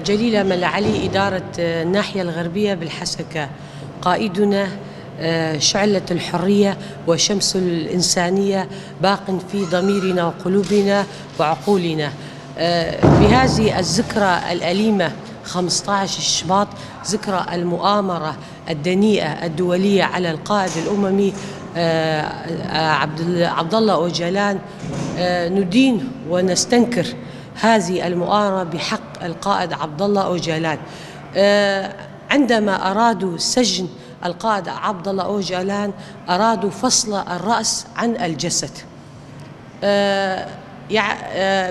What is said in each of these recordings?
جليلة ملعلي إدارة الناحية الغربية بالحسكة. قائدنا شعلة الحرية وشمس الإنسانية باق في ضميرنا وقلوبنا وعقولنا. بهذه الذكرى الأليمة 15 شباط، ذكرى المؤامرة الدنيئة الدولية على القائد الأممي عبد الله أوجلان، ندين ونستنكر هذه المؤامرة بحق القائد عبد الله أوجلان. عندما أرادوا سجن القائد عبد الله أوجلان أرادوا فصل الرأس عن الجسد،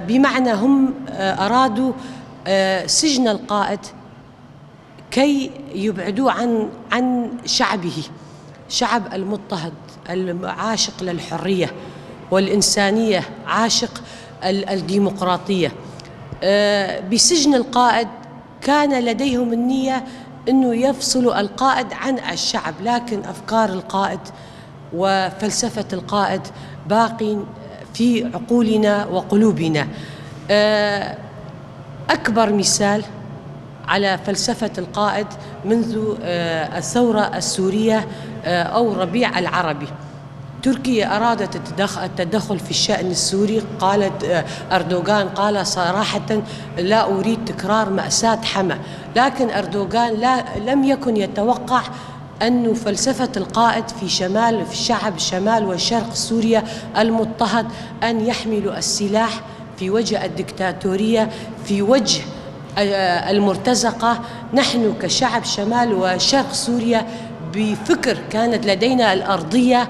بمعنى هم أرادوا سجن القائد كي يبعدوه عن شعبه، شعب المضطهد العاشق للحرية والإنسانية، عاشق الديمقراطية. بسجن القائد كان لديهم النية أنه يفصلوا القائد عن الشعب، لكن أفكار القائد وفلسفة القائد باق في عقولنا وقلوبنا. أكبر مثال على فلسفة القائد منذ الثورة السورية أو الربيع العربي. تركيا أرادت التدخل في الشأن السوري، قالت أردوغان قال صراحة لا أريد تكرار مأساة حما، لكن أردوغان لم يكن يتوقع أن فلسفة القائد في الشعب شمال وشرق سوريا المضطهد أن يحملوا السلاح في وجه الدكتاتورية، في وجه المرتزقة. نحن كشعب شمال وشرق سوريا بفكر كانت لدينا الأرضية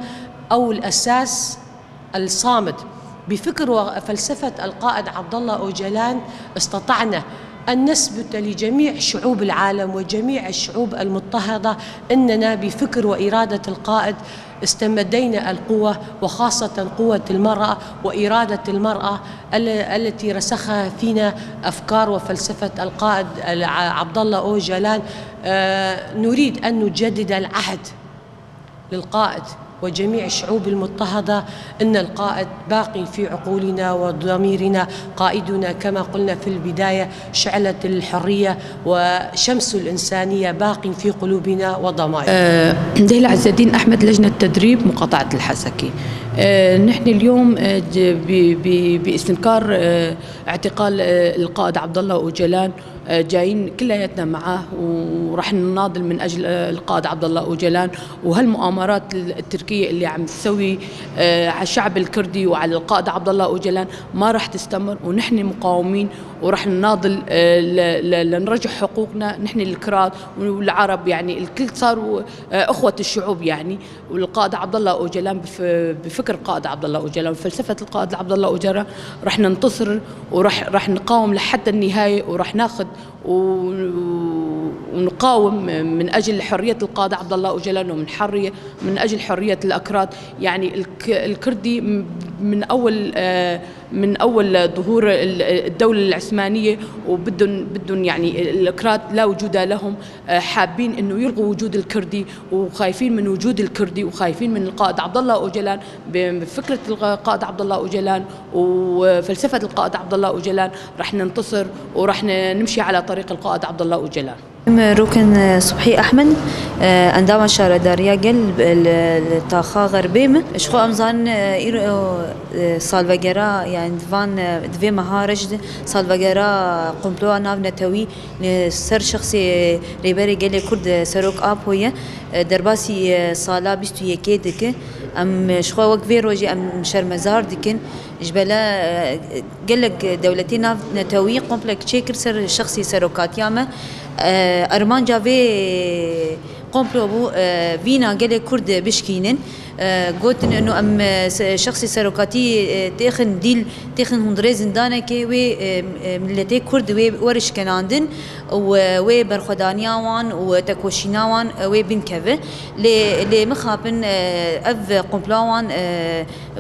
أو الأساس الصامد، بفكر وفلسفة القائد عبد الله أوجلان استطعنا أن نثبت لجميع شعوب العالم وجميع الشعوب المضطهدة أننا بفكر وإرادة القائد استمدينا القوة، وخاصة قوة المرأة وإرادة المرأة التي رسخها فينا أفكار وفلسفة القائد عبد الله أوجلان. نريد أن نجدد العهد للقائد وجميع الشعوب المضطهدة أن القائد باقي في عقولنا وضميرنا، قائدنا كما قلنا في البداية شعلة الحرية وشمس الإنسانية باق في قلوبنا وضمائرنا. ديلا عز الدين أحمد، لجنة تدريب مقاطعة الحسكة. نحن اليوم باستنكار اعتقال القائد عبد الله أوجلان جايين كلياتنا معه، وراح نناضل من أجل القائد عبد الله أوجلان وهالمؤامرات التركية اللي عم تسوي على الشعب الكردي وعلى القائد عبد الله أوجلان ما راح تستمر، ونحن مقاومين وراح نناضل لنرجع حقوقنا. نحن الكراد والعرب يعني الكل صاروا أخوة الشعوب يعني، والقائد عبد الله أوجلان بفكر القائد عبد الله أوجلان وفلسفة القائد عبد الله أوجلان راح ننتصر وراح نقاوم لحد النهاية، وراح ناخذ ونقاوم من أجل حرية القائد عبد الله أوجلان ومن أجل حرية الأكراد. يعني الكردي من أول ظهور الدولة العثمانية وبدهم يعني الأكراد لا وجود لهم، حابين إنه يلغوا وجود الكردي وخايفين من وجود الكردي وخايفين من القائد عبد الله أوجلان. بفكرة القائد عبد الله أوجلان وفلسفة القائد عبد الله أوجلان راح ننتصر وراح نمشي على طريق القائد عبد الله أوجلان. ركن صبحي أحمد عندما شار داريا قل التاخا غربيم شخو أمزان سالفجرا يعني دفي مهارج سالفجرا قمتوا ناف نتوي لسر شخصي ريبري قل كرد سروك آب هوية درباسي صالا بيستو يكيدك أم شخو وقت في روجي أم شرمزار دكن جبلا قلك دولتي ناف نتوي قمتلك شكر سر شخصي سروكات ياما أرمان جاوي قمبلو بو فينا قال كرد بشكينن قلت انه ام شخصي سروكاتي تاخن هندري زندانه كي وي ملتي كرد وي ورش كناندن وي برخدانيا وان وتكوشينا وان وي بن كفه لي مخابن اف قمبلاوان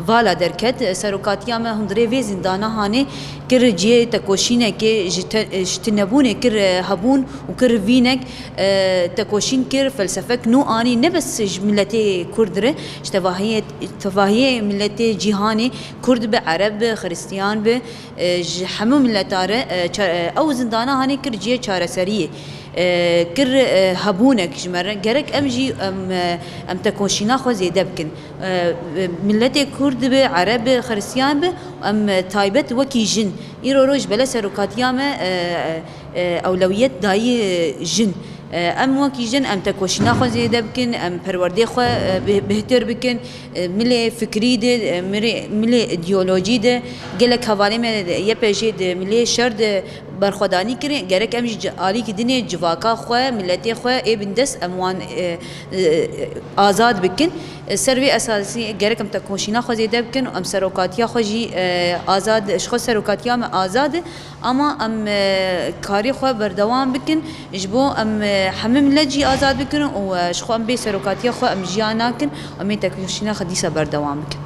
فالا دركت سروكاتيا ما هندري في زندانه هاني كر جي تكوشينا كي جتنبونه كر هبون وكر فينك تكوشين كر فلسفك نو اني نبس ملتي كردره تفاهية ملت جهاني كرد به عرب به خريستيان به همو ملتاره او زندانا هاني كر جيه چاره سريه كر هبونك جمرن جرك امجي ام تكونشينا خو زيده بكن ملت كرد به عرب به خريستيان به ام تايبت وكي جن ايرو روج بلا سروكاتيامه اولويت داي جن ام وكي جن ام تكوشنا خو زيده بكن ام پروردي خو بهتر بكن ملي فكري ده ملي ايديولوژي ده گلك حواله میں یہ پیشے ده ملي شرد برخدانی کرے گرک ام عالی کی دنیا جواکا خو ملت خو اي بندس اموان آزاد بكن سروي اساسي گرك ام تكوشنا خو زيده بكن ام سروکاتیا خو جي آزاد اشخاص سروکاتیا میں آزاد اما ام کاری خو بردوام بكن جبو ام همه ملت جي آزاد بكن و شخو ام بي سروکاتیا خو ام جياناكن ام تكوشنا خديسه بردوام بكن